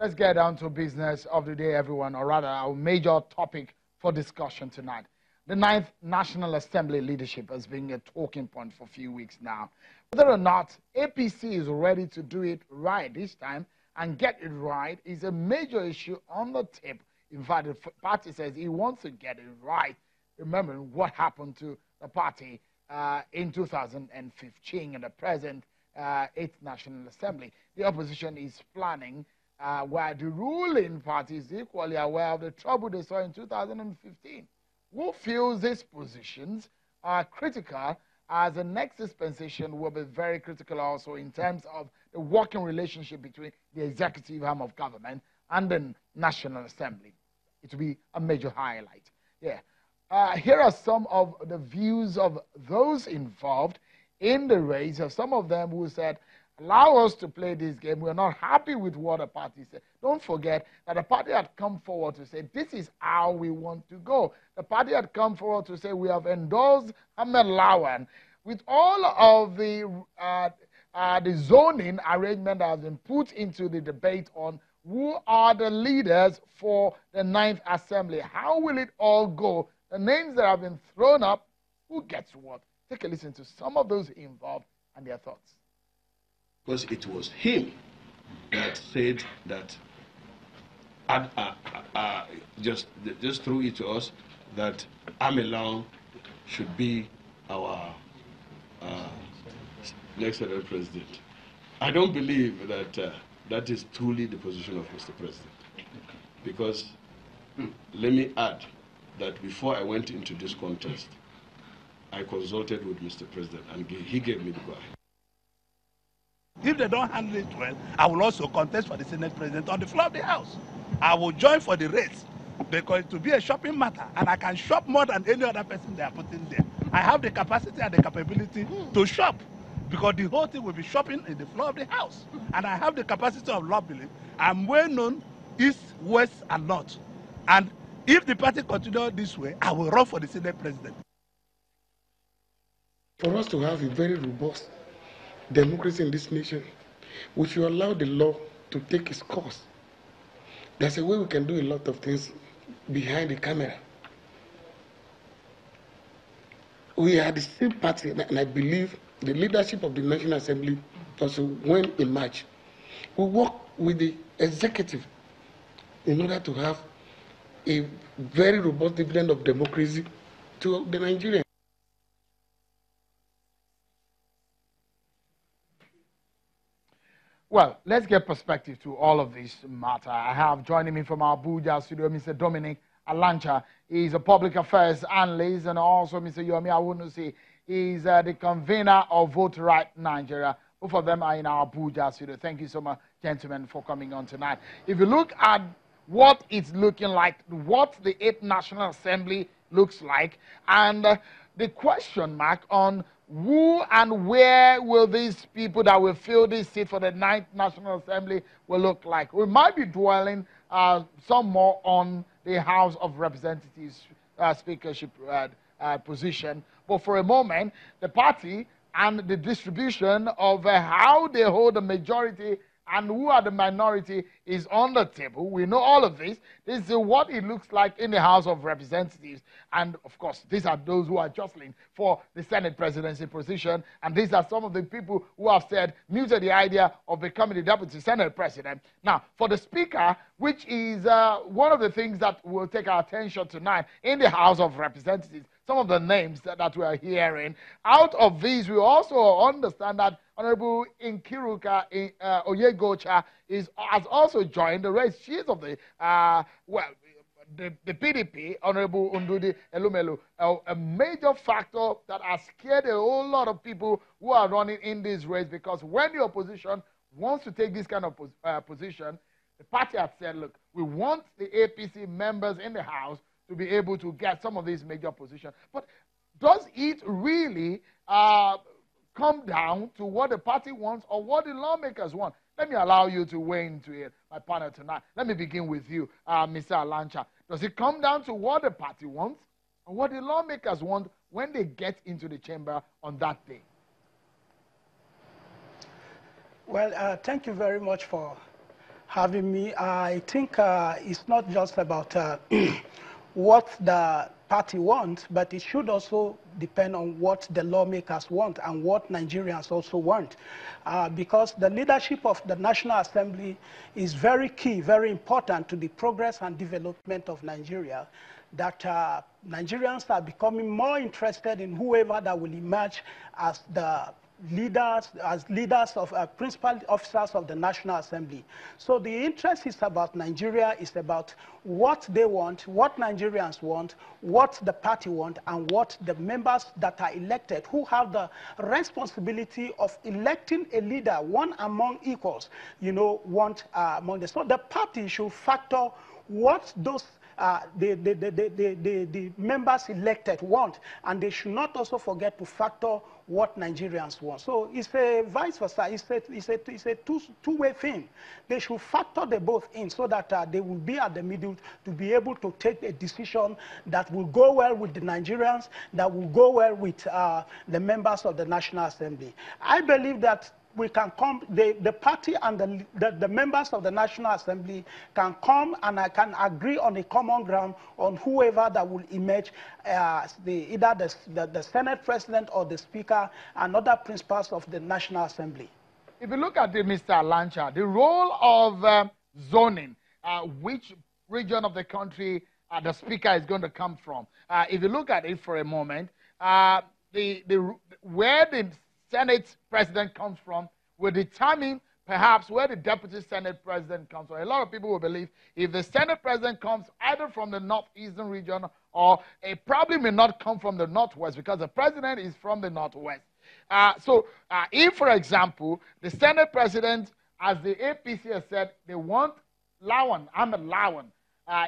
let's get down to business of the day, everyone, or rather our major topic for discussion tonight. The 9th National Assembly leadership has been a talking point for a few weeks now. Whether or not APC is ready to do it right this time and get it right is a major issue on the tip. In fact, the party says he wants to get it right, remembering what happened to the party in 2015 in the present 8th National Assembly. The opposition is planning, while the ruling party is equally aware of the trouble they saw in 2015. Who feels these positions are critical, as the next dispensation will be very critical also in terms of the working relationship between the executive arm of government and the National Assembly. It will be a major highlight. Yeah. Here are some of the views of those involved in the race. Some of them who said, allow us to play this game. We're not happy with what the party said. Don't forget that the party had come forward to say, this is how we want to go. The party had come forward to say, we have endorsed Ahmed Lawan. With all of the zoning arrangement that has been put into the debate on who are the leaders for the 9th Assembly, how will it all go? The names that have been thrown up, who gets what? Take a listen to some of those involved and their thoughts. Because it was him that said that, just threw it to us, that Amelang should be our next president. I don't believe that that is truly the position of Mr. President. Because, let me add that before I went into this contest, I consulted with Mr. President and he gave me the go ahead. If they don't handle it well, I will also contest for the Senate President on the floor of the House. I will join for the race because it will be a shopping matter, and I can shop more than any other person they are putting there. I have the capacity and the capability to shop because the whole thing will be shopping in the floor of the House. And I have the capacity of lobbying. I'm well known east, west, and north. And if the party continues this way, I will run for the Senate President. For us to have a very robust democracy in this nation, we should allow the law to take its course. There's a way we can do a lot of things behind the camera. We are the same party, and I believe the leadership of the National Assembly also, when in March, we work with the executive in order to have a very robust dividend of democracy to the Nigerians. Well, let's get perspective to all of this matter. I have joining me from Abuja studio, Mr. Dominic Alancha. He's a public affairs analyst, and also Mr. Yomi Awunusi. He's the convener of Vote Right Nigeria. Both of them are in our Abuja studio. Thank you so much, gentlemen, for coming on tonight. If you look at what it's looking like, what the 8th National Assembly looks like, and the question mark on who and where will these people that will fill this seat for the 9th National Assembly will look like. We might be dwelling some more on the House of Representatives speakership position. But for a moment, the party and the distribution of how they hold the majority and who are the minority is on the table. We know all of this. This is what it looks like in the House of Representatives. And, of course, these are those who are jostling for the Senate presidency position. And these are some of the people who have said, muted the idea of becoming the Deputy Senate President. Now, for the Speaker, which is one of the things that will take our attention tonight in the House of Representatives, some of the names that we are hearing. Out of these, we also understand that Honorable Nkiruka Oyegocha has also joined the race. She is of the, the PDP, Honorable Undudi Elumelu, a major factor that has scared a whole lot of people who are running in this race, because when the opposition wants to take this kind of position, the party has said, look, we want the APC members in the House to be able to get some of these major positions. But does it really come down to what the party wants or what the lawmakers want? Let me allow you to weigh into it, my panel tonight. Let me begin with you, Mr. Alancha. Does it come down to what the party wants and what the lawmakers want when they get into the chamber on that day? Well, thank you very much for having me. I think it's not just about what the party wants, but it should also depend on what the lawmakers want and what Nigerians also want. Because the leadership of the National Assembly is very key, very important to the progress and development of Nigeria, that Nigerians are becoming more interested in whoever that will emerge as the leaders of principal officers of the National Assembly. So the interest is about Nigeria, is about what they want, what Nigerians want, what the party want, and what the members that are elected, who have the responsibility of electing a leader, one among equals, you know, want among them. So the party should factor what those the members elected want, and they should not also forget to factor what Nigerians want. So it's a vice versa. It's a two-way thing. They should factor the both in so that they will be at the middle to be able to take a decision that will go well with the Nigerians, that will go well with the members of the National Assembly. I believe that we can come, the party and the members of the National Assembly can come and I can agree on a common ground on whoever that will emerge either the Senate President or the Speaker and other principals of the National Assembly. If you look at Mr. Alancha, the role of zoning, which region of the country the Speaker is going to come from. If you look at it for a moment, where the Senate President comes from will determine perhaps where the Deputy Senate President comes from. A lot of people will believe if the Senate President comes either from the Northeastern region or it probably may not come from the Northwest because the President is from the Northwest. If, for example, the Senate President, as the APC has said, they want Lawan, Ahmed Lawan.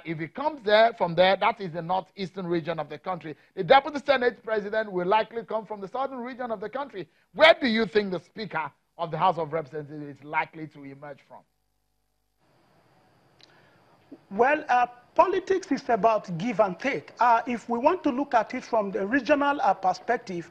If he comes there, from there, that is the northeastern region of the country. The Deputy Senate President will likely come from the southern region of the country. Where do you think the Speaker of the House of Representatives is likely to emerge from? Well, politics is about give and take. If we want to look at it from the regional perspective,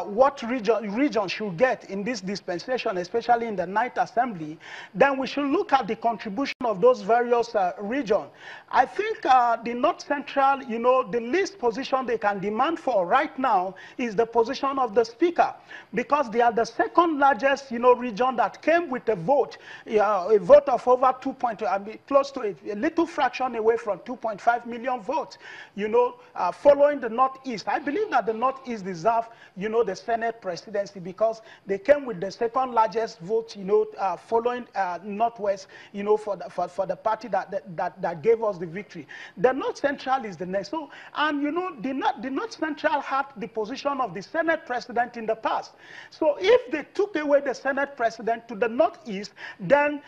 what region should get in this dispensation, especially in the Ninth Assembly, then we should look at the contribution of those various regions. I think the North Central, you know, the least position they can demand for right now is the position of the Speaker, because they are the second largest, you know, region that came with a vote of over 2.2, close to a little fraction away from 2.5 million votes, you know, following the Northeast. I believe that the Northeast deserve, you know, the Senate presidency because they came with the second largest vote, you know, following Northwest, you know, for the party that gave us the victory. The North Central is the next. So, and you know, the North Central had the position of the Senate president in the past. So if they took away the Senate president to the Northeast, then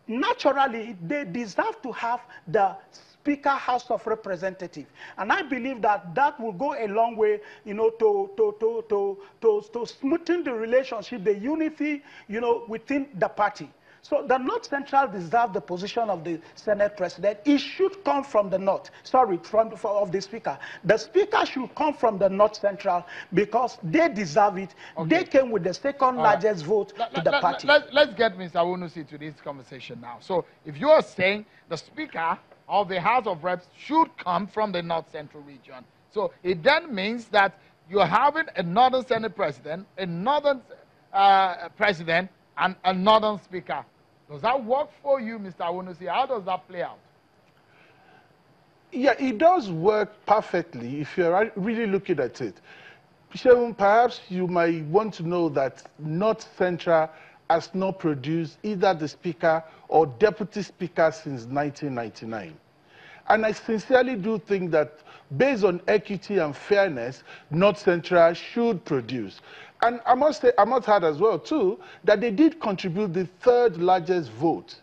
naturally they deserve to have the Speaker House of Representatives, and I believe that that will go a long way, you know, to smoothing the relationship, the unity, you know, within the party. So the North Central deserves the position of the Senate President. It should come from the North. Sorry, of the Speaker. The Speaker should come from the North Central because they deserve it. Okay. They came with the second largest vote to the party. Let's get Mr. Awunusi to this conversation now. So if you are saying the Speaker of the House of Reps should come from the North Central region, so it then means that you're having a Northern Senate President, a Northern President, and a Northern Speaker. Does that work for you, Mr. Awunusi? How does that play out? Yeah, it does work perfectly if you're really looking at it. Perhaps you might want to know that North Central has not produced either the Speaker or Deputy Speaker since 1999. And I sincerely do think that based on equity and fairness, North Central should produce. And I must add as well, too, that they did contribute the third largest vote,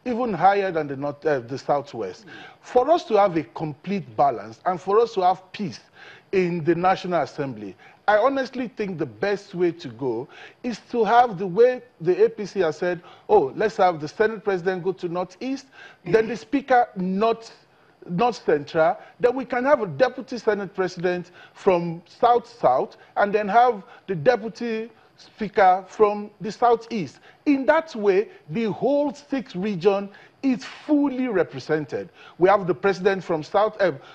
even higher than the Southwest. For us to have a complete balance and for us to have peace in the National Assembly, I honestly think the best way to go is to have the way the APC has said, oh, let's have the Senate President go to Northeast, then the Speaker North Central, then we can have a Deputy Senate President from South-South, and then have the Deputy speaker from the southeast. In that way, the whole 6th region is fully represented. We have the president from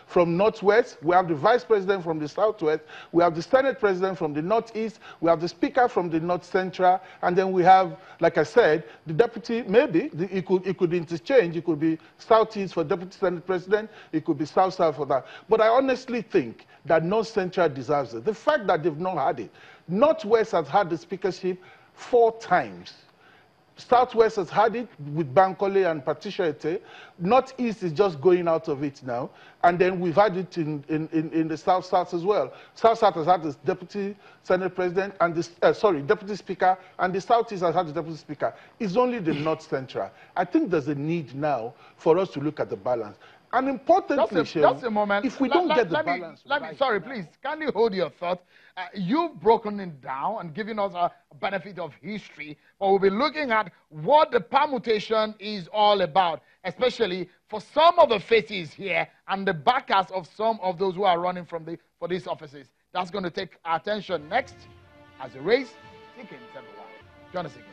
from northwest, we have the vice president from the southwest, we have the senate president from the northeast, we have the speaker from the north central, and then we have, like I said, the deputy. Maybe it could interchange. It could be southeast for deputy senate president, it could be south-south for that. But I honestly think that north central deserves it. The fact that they've not had it. Northwest has had the speakership 4 times. Southwest has had it with Bankole and Patricia Ete. Northeast is just going out of it now. And then we've had it in the South-South as well. South-South has had the deputy senate president and the, deputy speaker, and the Southeast has had the deputy speaker. It's only the North Central. I think there's a need now for us to look at the balance. And importantly, just a moment. If we don't get the balance right, sorry, please, can you hold your thought? You've broken it down and given us a benefit of history, but we'll be looking at what the permutation is all about, especially for some of the faces here and the backers of some of those who are running for these offices. That's going to take our attention next as the race thickens everywhere. Join us again.